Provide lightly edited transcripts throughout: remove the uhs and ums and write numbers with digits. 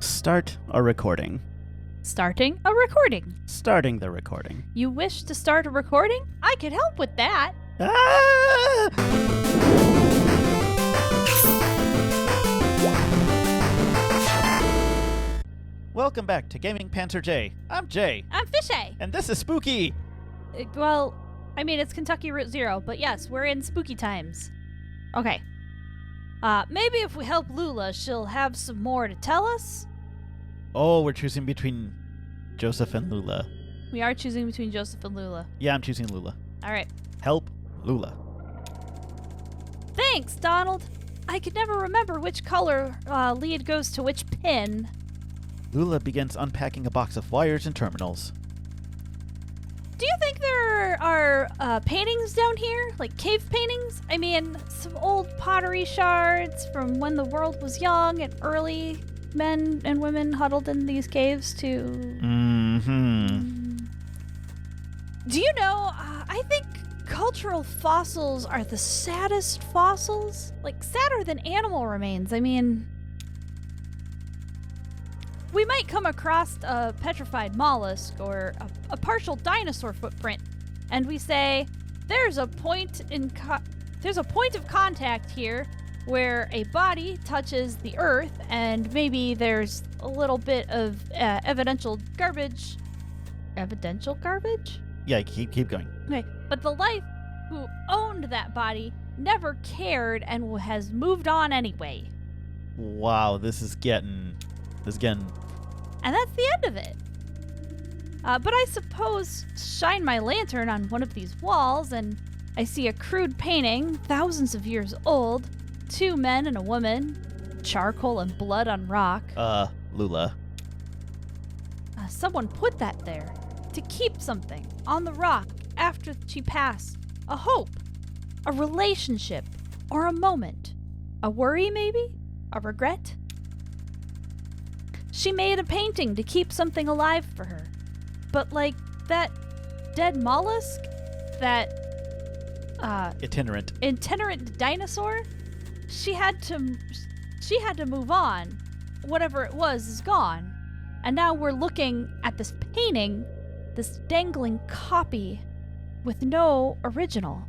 Start a recording. Starting a recording. Starting the recording. You wish to start a recording? I could help with that. Ah! Welcome back to Gaming Panzer J. I'm Jay. I'm Fishay. And this is Spooky. Well, I mean, it's Kentucky Route Zero, but yes, we're in spooky times. Okay. Maybe if we help Lula, she'll have some more to tell us? Oh, we're choosing between Joseph and Lula. We are choosing between Joseph and Lula. Yeah, I'm choosing Lula. All right. Help Lula. Thanks, Donald. I could never remember which color lead goes to which pin. Lula begins unpacking a box of wires and terminals. Do you think there are paintings down here? Like cave paintings? I mean, some old pottery shards from when the world was young and early men and women huddled in these caves to... Do you know, I think cultural fossils are the saddest fossils. Like, sadder than animal remains. I mean... We might come across a petrified mollusk or a partial dinosaur footprint, and we say, there's a point of contact here where a body touches the earth, and maybe there's a little bit of evidential garbage. Evidential garbage? Yeah, keep going. Okay, but the life who owned that body never cared and has moved on anyway. Wow, this is getting... And that's the end of it. But I suppose shine my lantern on one of these walls and I see a crude painting, thousands of years old, two men and a woman, charcoal and blood on rock. Lula. Someone put that there to keep something on the rock after she passed. A hope, a relationship, or a moment. A worry, maybe? A regret? She made a painting to keep something alive for her. But like that dead mollusk, that itinerant dinosaur, she had to move on. Whatever it was is gone. And now we're looking at this painting, this dangling copy with no original.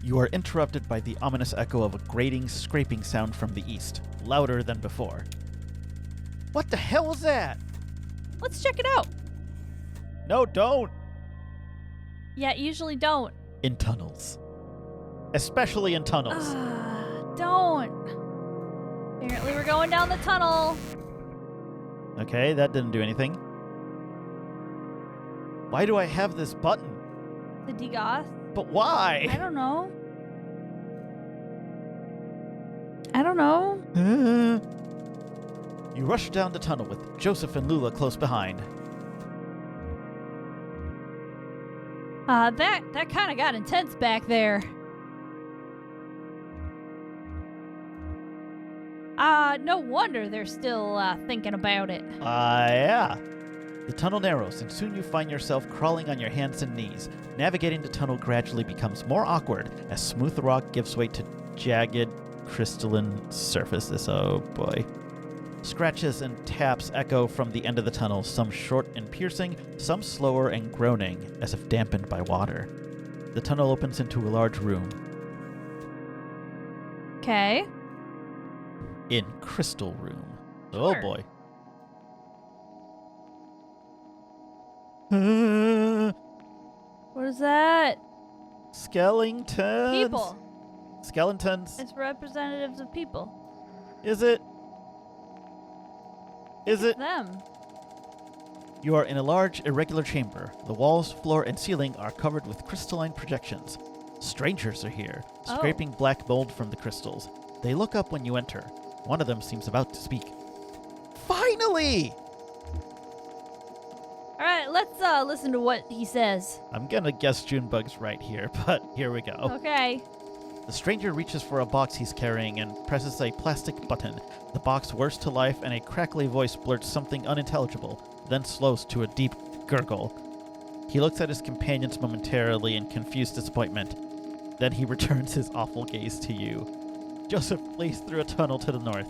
You are interrupted by the ominous echo of a grating, scraping sound from the east, louder than before. What the hell was that? Let's check it out. No, don't. Yeah, usually don't. In tunnels. Especially in tunnels. Don't. Apparently we're going down the tunnel. Okay, that didn't do anything. Why do I have this button? The degoth? But why? I don't know. I don't know. You rush down the tunnel with Joseph and Lula close behind. That kind of got intense back there. No wonder they're still thinking about it. Yeah. The tunnel narrows, and soon you find yourself crawling on your hands and knees. Navigating the tunnel gradually becomes more awkward as smooth rock gives way to jagged, crystalline surfaces. Oh boy. Scratches and taps echo from the end of the tunnel, some short and piercing, some slower and groaning, as if dampened by water. The tunnel opens into a large room. Okay. In Crystal Room. Sure. Oh boy. What is that? Skeletons. People. Skeletons. It's representatives of people. Is it? Is it? Them. You are in a large, irregular chamber. The walls, floor, and ceiling are covered with crystalline projections. Strangers are here, scraping black mold from the crystals. They look up when you enter. One of them seems about to speak. Finally! All right, let's listen to what he says. I'm gonna guess Junebug's right here, but here we go. Okay. The stranger reaches for a box he's carrying and presses a plastic button. The box whirs to life and a crackly voice blurts something unintelligible, then slows to a deep gurgle. He looks at his companions momentarily in confused disappointment. Then he returns his awful gaze to you. Joseph flees through a tunnel to the north.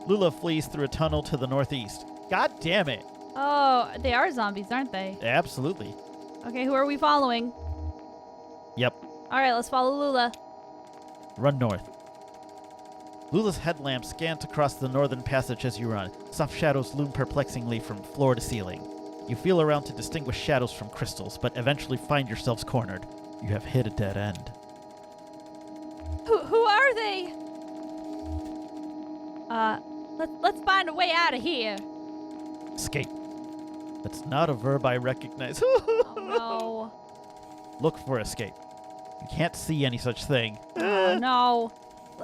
Lula flees through a tunnel to the northeast. God damn it. Oh, they are zombies, aren't they? Absolutely. Okay, who are we following? Yep. All right, let's follow Lula. Run north. Lula's headlamp scans across the northern passage as you run. Soft shadows loom perplexingly from floor to ceiling. You feel around to distinguish shadows from crystals, but eventually find yourselves cornered. You have hit a dead end. Who are they? Let's find a way out of here. Escape. That's not a verb I recognize. Oh no. Look for escape. You can't see any such thing. Oh no.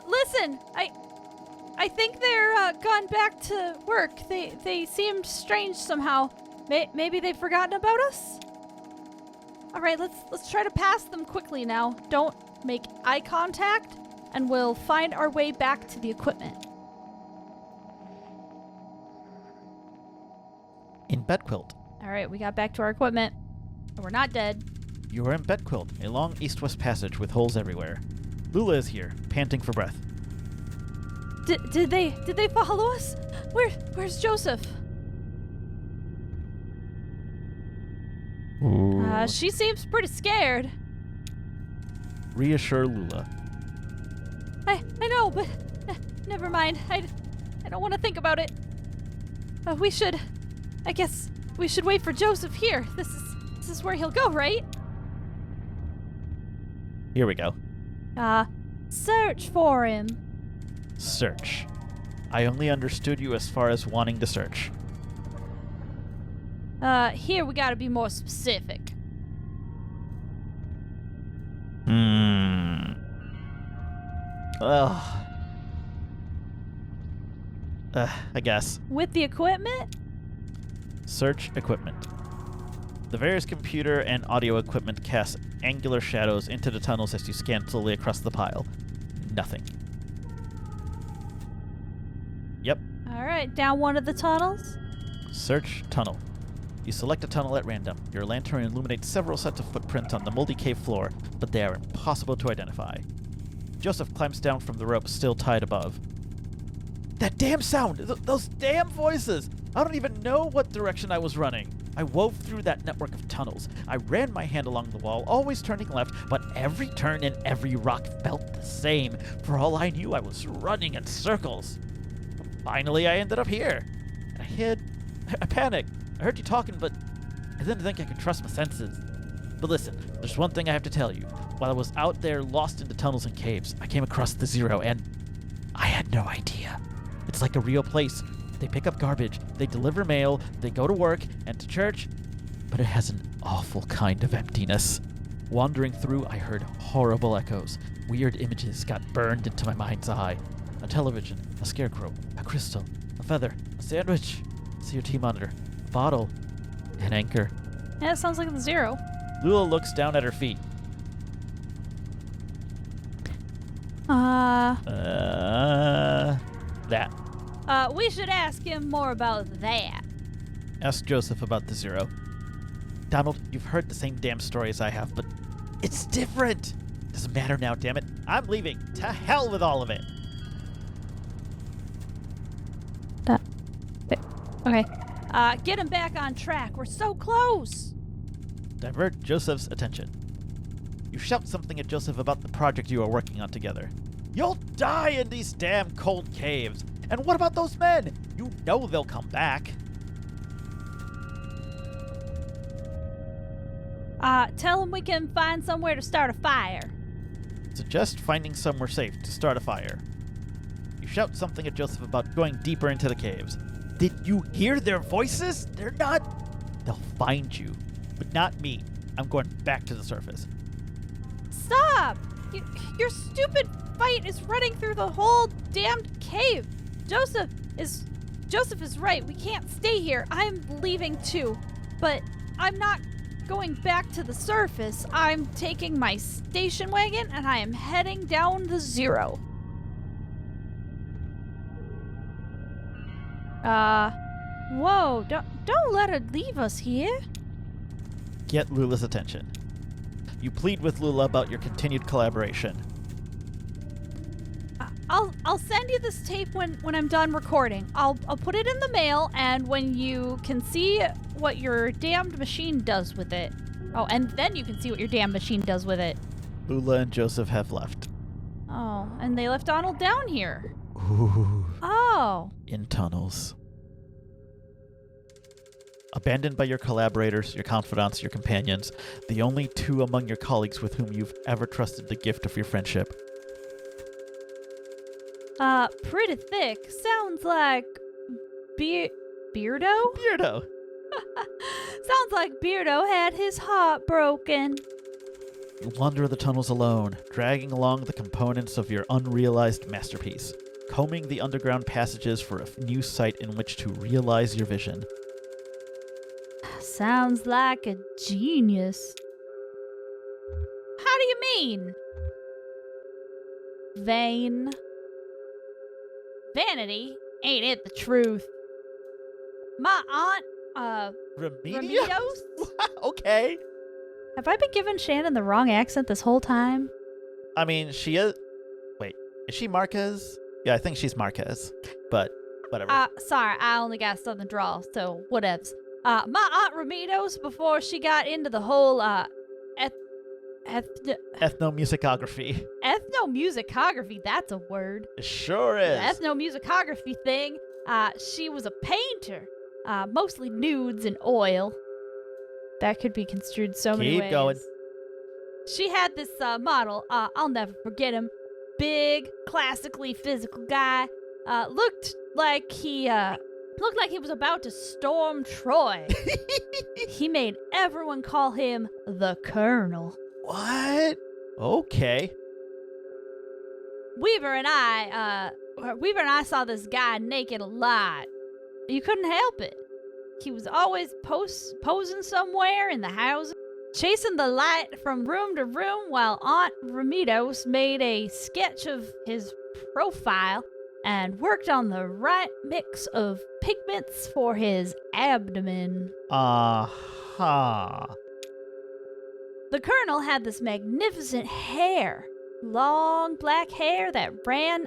Listen, I think they're gone back to work. They seemed strange somehow. Maybe they've forgotten about us? All right, let's try to pass them quickly now. Don't make eye contact, and we'll find our way back to the equipment. In Bedquilt. All right, we got back to our equipment. We're not dead. You are in Bedquilt, a long east-west passage with holes everywhere. Lula is here, panting for breath. Did they follow us? Where's Joseph? She seems pretty scared. Reassure Lula. I know, but never mind. I don't want to think about it. I guess we should wait for Joseph here. This is where he'll go, right? Here we go. Search for him. Search. I only understood you as far as wanting to search. Here we gotta be more specific. I guess. With the equipment? Search equipment. The various computer and audio equipment cast angular shadows into the tunnels as you scan slowly across the pile. Nothing. Yep. All right, down one of the tunnels. Search tunnel. You select a tunnel at random. Your lantern illuminates several sets of footprints on the moldy cave floor, but they are impossible to identify. Joseph climbs down from the rope still tied above. That damn sound! Those damn voices! I don't even know what direction I was running. I wove through that network of tunnels. I ran my hand along the wall, always turning left, but every turn and every rock felt the same. For all I knew, I was running in circles. Finally, I ended up here. I hid. I panicked. I heard you talking, but I didn't think I could trust my senses. But listen, there's one thing I have to tell you. While I was out there lost in the tunnels and caves, I came across the Zero, and I had no idea. It's like a real place. They pick up garbage, they deliver mail, they go to work and to church, but it has an awful kind of emptiness. Wandering through, I heard horrible echoes. Weird images got burned into my mind's eye. A television, a scarecrow, a crystal, a feather, a sandwich, a CRT monitor, a bottle, an anchor. Yeah, it sounds like the Zero. Lula looks down at her feet. That. We should ask him more about that. Ask Joseph about the Zero. Donald, you've heard the same damn story as I have, but it's different. Doesn't matter now, damn it. I'm leaving. To hell with all of it. Okay. Get him back on track. We're so close. Divert Joseph's attention. You shout something at Joseph about the project you are working on together. You'll die in these damn cold caves. And what about those men? You know they'll come back. Tell him we can find somewhere to start a fire. Suggest finding somewhere safe to start a fire. You shout something at Joseph about going deeper into the caves. Did you hear their voices? They're not... They'll find you. But not me. I'm going back to the surface. Stop! Your stupid fight is running through the whole damned cave. Joseph is right. We can't stay here. I'm leaving too. But I'm not going back to the surface. I'm taking my station wagon and I am heading down the Zero. Whoa, don't let her leave us here. Get Lula's attention. You plead with Lula about your continued collaboration. I'll I'll send you this tape when I'm done recording. I'll put it in the mail, and when you can see what your damned machine does with it. Oh, and then you can see what your damn machine does with it. Lula and Joseph have left. Oh, and they left Donald down here. Ooh. Oh. In tunnels. Abandoned by your collaborators, your confidants, your companions, the only two among your colleagues with whom you've ever trusted the gift of your friendship. Pretty thick. Sounds like Beardo? Beardo! Sounds like Beardo had his heart broken. You wander the tunnels alone, dragging along the components of your unrealized masterpiece, combing the underground passages for a new site in which to realize your vision. Sounds like a genius. How do you mean? Vain. Vanity ain't it the truth. My aunt, Remedios? Okay. Have I been giving Shannon the wrong accent this whole time? I mean, she is... Wait, is she Marquez? Yeah, I think she's Marquez, but whatever. Sorry, I only got southern drawl, so whatevs. My aunt Remedios, before she got into the whole, Ethnomusicography. Ethnomusicography, that's a word. It sure is. The ethnomusicography thing, she was a painter, mostly nudes and oil. That could be construed so many ways. Keep going. She had this model, I'll never forget him, big, classically physical guy, looked like he was about to storm Troy. He made everyone call him the Colonel. What? Okay. Weaver and I saw this guy naked a lot. You couldn't help it. He was always posing somewhere in the house, chasing the light from room to room while Aunt Remedios made a sketch of his profile and worked on the right mix of pigments for his abdomen. Aha. The Colonel had this magnificent hair, long black hair that ran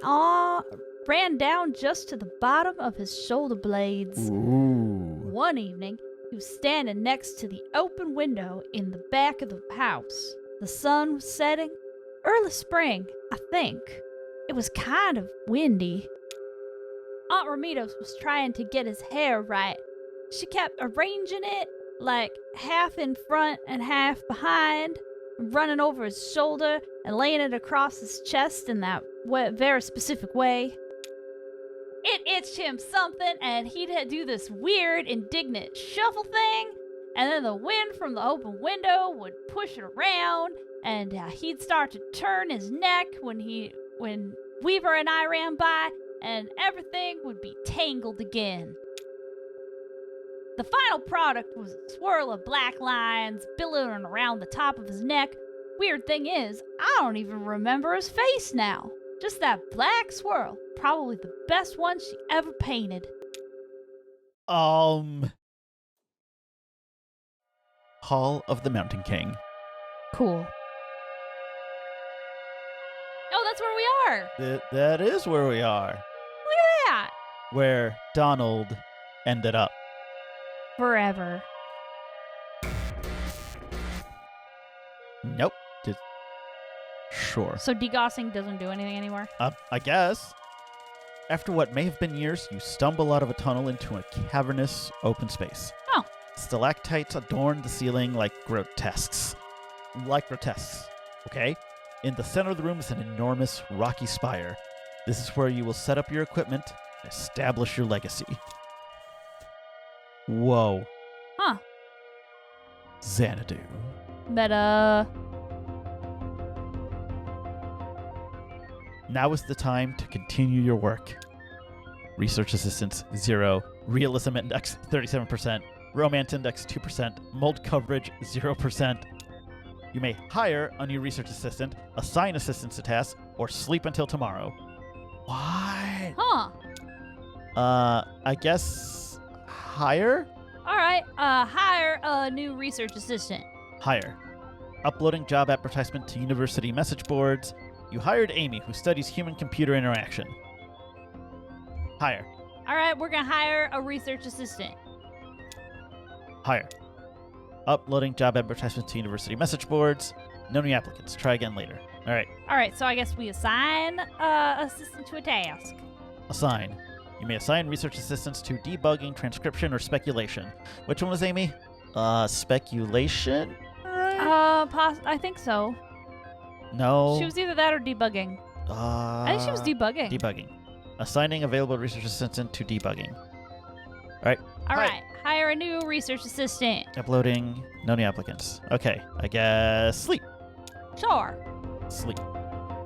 down just to the bottom of his shoulder blades. Ooh. One evening, he was standing next to the open window in the back of the house. The sun was setting. Early spring, I think. It was kind of windy. Aunt Remedios was trying to get his hair right. She kept arranging it, like half in front and half behind, running over his shoulder and laying it across his chest in that very specific way. It itched him something, and he'd do this weird, indignant shuffle thing, and then the wind from the open window would push it around, and he'd start to turn his neck when Weaver and I ran by, and everything would be tangled again. The final product was a swirl of black lines billowing around the top of his neck. Weird thing is, I don't even remember his face now. Just that black swirl, probably the best one she ever painted. Hall of the Mountain King. Cool. Oh, that's where we are. That is where we are. Look at that. Where Donald ended up. Forever. Nope. Sure. So degaussing doesn't do anything anymore? I guess. After what may have been years, you stumble out of a tunnel into a cavernous open space. Oh. Stalactites adorn the ceiling like grotesques. Okay? In the center of the room is an enormous rocky spire. This is where you will set up your equipment and establish your legacy. Whoa. Huh. Xanadu. Meta. Now is the time to continue your work. Research assistance 0, realism index 37%, romance index 2%, mold coverage 0%. You may hire a new research assistant, assign assistants to tasks, or sleep until tomorrow. What? Huh. I guess hire? Alright, hire a new research assistant. Hire. Uploading job advertisement to university message boards. You hired Amy, who studies human-computer interaction. Hire. All right, we're gonna hire a research assistant. Hire. Uploading job advertisements to university message boards. No new applicants. Try again later. All right. All right, so I guess we assign assistant to a task. Assign. You may assign research assistants to debugging, transcription, or speculation. Which one was Amy? Speculation? I think so. No. She was either that or debugging. I think she was debugging. Debugging. Assigning available research assistant to debugging. All right, hire a new research assistant. Uploading. No new applicants. Okay, I guess sleep. Sure. Sleep.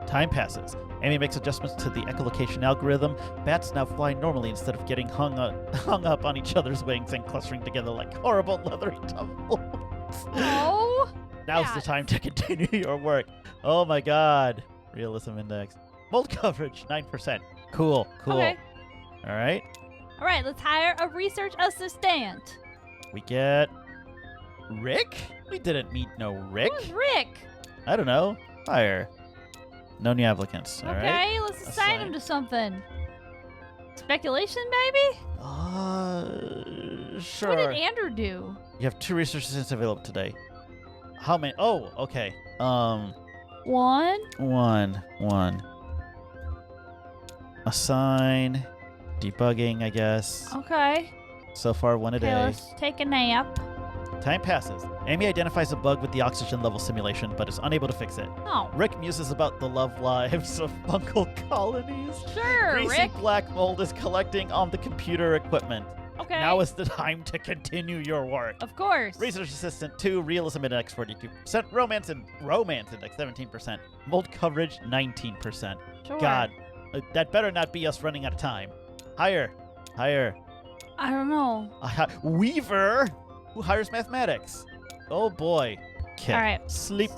Time passes. Amy makes adjustments to the echolocation algorithm. Bats now fly normally instead of getting hung up on each other's wings and clustering together like horrible leathery tumbles. Oh. Now's the time to continue your work. Oh my god. Realism index. Mold coverage, 9%. Cool. Okay. All right. All right, let's hire a research assistant. We get Rick? We didn't meet no Rick. Who's Rick? I don't know. Hire. No new applicants. All right. Okay, let's assign him to something. Speculation, maybe? Sure. What did Andrew do? You have 2 research assistants available today. How many? Oh, okay. One. One. Assign. Debugging, I guess. Okay. So far, 1 a Okay, day. let's take a nap. Time passes. Amy identifies a bug with the oxygen level simulation, but is unable to fix it. Oh. Rick muses about the love lives of fungal colonies. Sure, Greasy Rick. black mold is collecting on the computer equipment. Okay. Now is the time to continue your work. Of course. Research assistant 2, realism index 42%, romance index 17%, mold coverage 19%. Sure. God, that better not be us running out of time. Hire. I don't know. Weaver, who hires mathematics. Oh boy. Okay. All right. Sleep.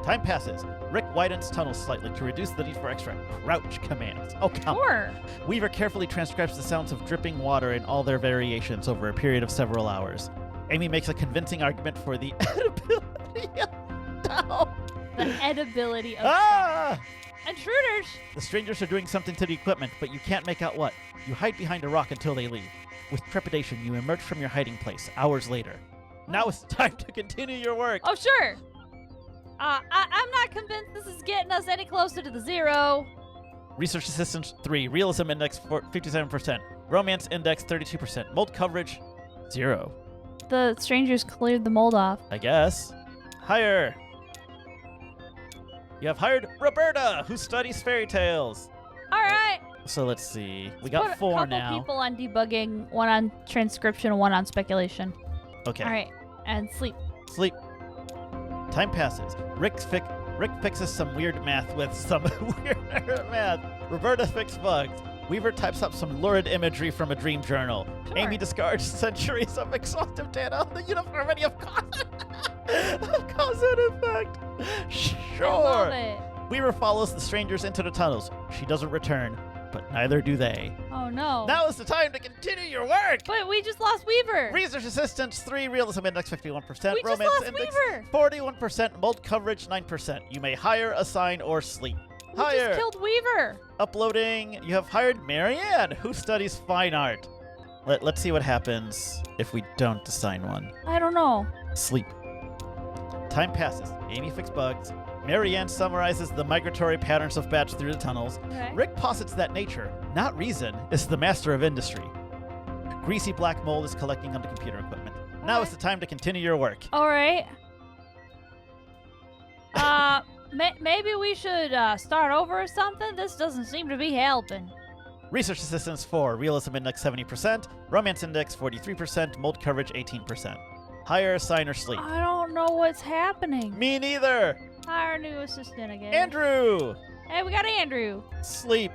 Time passes. Rick widens tunnels slightly to reduce the need for extra crouch commands. Oh, come on. Sure. Weaver carefully transcribes the sounds of dripping water in all their variations over a period of several hours. Amy makes a convincing argument for the edibility of sound. The edibility of Ah! intruders. The strangers are doing something to the equipment, but you can't make out what. You hide behind a rock until they leave. With trepidation, you emerge from your hiding place hours later. Now it's time to continue your work. Oh, sure. I'm not convinced this is getting us any closer to the 0. Research assistant 3, realism index 57%, romance index 32%, mold coverage 0. The strangers cleared the mold off. I guess. Hire. You have hired Roberta, who studies fairy tales. All right. So let's see. We Put got 4 a couple now. people on debugging, 1 on transcription, 1 on speculation. Okay. All right. And sleep. Sleep. Time passes. Rick fixes some weird math with some weird math. Roberta fixes bugs. Weaver types up some lurid imagery from a dream journal. Sure. Amy discards centuries of exhaustive data on the uniformity of cause and effect. Sure. I love it. Weaver follows the strangers into the tunnels. She doesn't return, but neither do they. Oh, no. Now is the time to continue your work. But we just lost Weaver. Research assistants 3, realism index 51%, We just romance lost index Weaver. 41%, mold coverage 9%. You may hire, assign, or sleep. We Hire. just killed Weaver. Uploading. You have hired Marianne, who studies fine art. Let's see what happens if we don't assign one. I don't know. Sleep. Time passes. Amy fixes bugs. Marianne summarizes the migratory patterns of bats through the tunnels. Okay. Rick posits that nature, not reason, is the master of industry. Greasy black mold is collecting on the computer equipment. Now Okay. is the time to continue your work. All right. Maybe we should start over or something? This doesn't seem to be helping. Research assistants 4, realism index 70%, romance index 43%, mold coverage 18%. Hire, assign, or sleep. I don't know what's happening. Me neither. Hire a new assistant again. Andrew. Hey, we got Andrew. Sleep.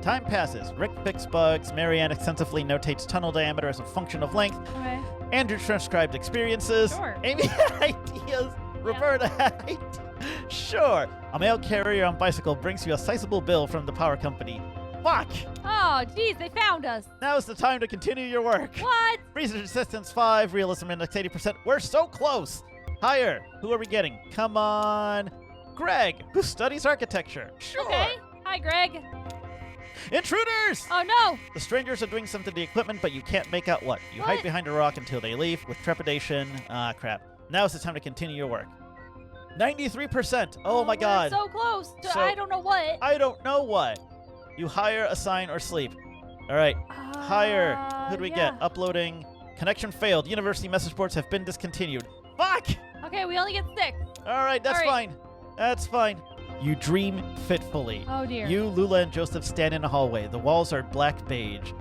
Time passes. Rick fixes bugs. Marianne extensively notates tunnel diameter as a function of length. Okay. Andrew transcribed experiences. Sure. Amy had ideas. Roberta had ideas. Sure. A mail carrier on bicycle brings you a sizable bill from the power company. Fuck. Oh, geez, they found us. Now is the time to continue your work. What? Research assistants 5, realism index 80%. We're so close. Hire. Who are we getting? Come on. Greg, who studies architecture. Sure. Okay. Hi, Greg. Intruders! Oh no! The strangers are doing something to the equipment, but you can't make out what. You hide What? behind a rock until they leave with trepidation. Ah, crap. Now is the time to continue your work. 93%. Oh my we're god. So close to So- I don't know what. I don't know what. You hire, assign, or sleep. All right. Hire. Who do we yeah. get? Uploading. Connection failed. University message boards have been discontinued. Fuck! Okay, we only get 6. All right, that's All right. fine. That's fine. You dream fitfully. Oh dear. You, Lula, and Joseph stand in a hallway. The walls are blank beige.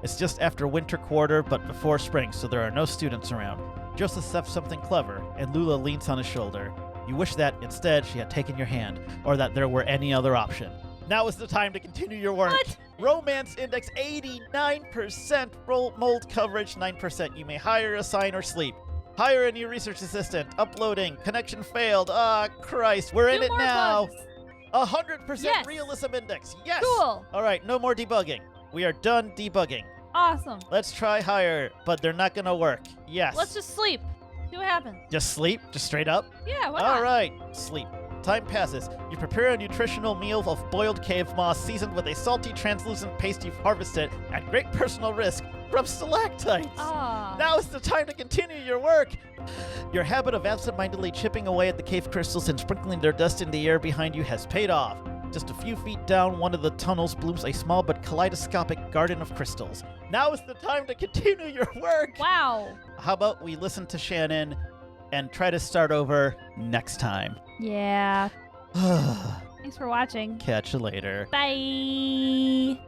It's just after winter quarter, but before spring, so there are no students around. Joseph says something clever, and Lula leans on his shoulder. You wish that, instead, she had taken your hand, or that there were any other option. Now is the time to continue your work. What? Romance index 89%. Roll mold coverage 9%. You may hire, assign, or sleep. Hire a new research assistant. Uploading. Connection failed. Ah, Christ. We're in Two it more now. bugs. 100% Yes. realism index. Yes. Cool. All right, no more debugging. We are done debugging. Awesome. Let's try higher, but they're not going to work. Yes. Let's just sleep. See what happens. Just sleep? Just straight up? Yeah, why not? All right, sleep. Time passes. You prepare a nutritional meal of boiled cave moss seasoned with a salty, translucent paste you've harvested at great personal risk from stalactites. Ah. Now is the time to continue your work. Your habit of absent-mindedly chipping away at the cave crystals and sprinkling their dust in the air behind you has paid off. Just a few feet down one of the tunnels blooms a small but kaleidoscopic garden of crystals. Now is the time to continue your work. Wow. How about we listen to Shannon and try to start over next time? Yeah. Thanks for watching. Catch you later. Bye.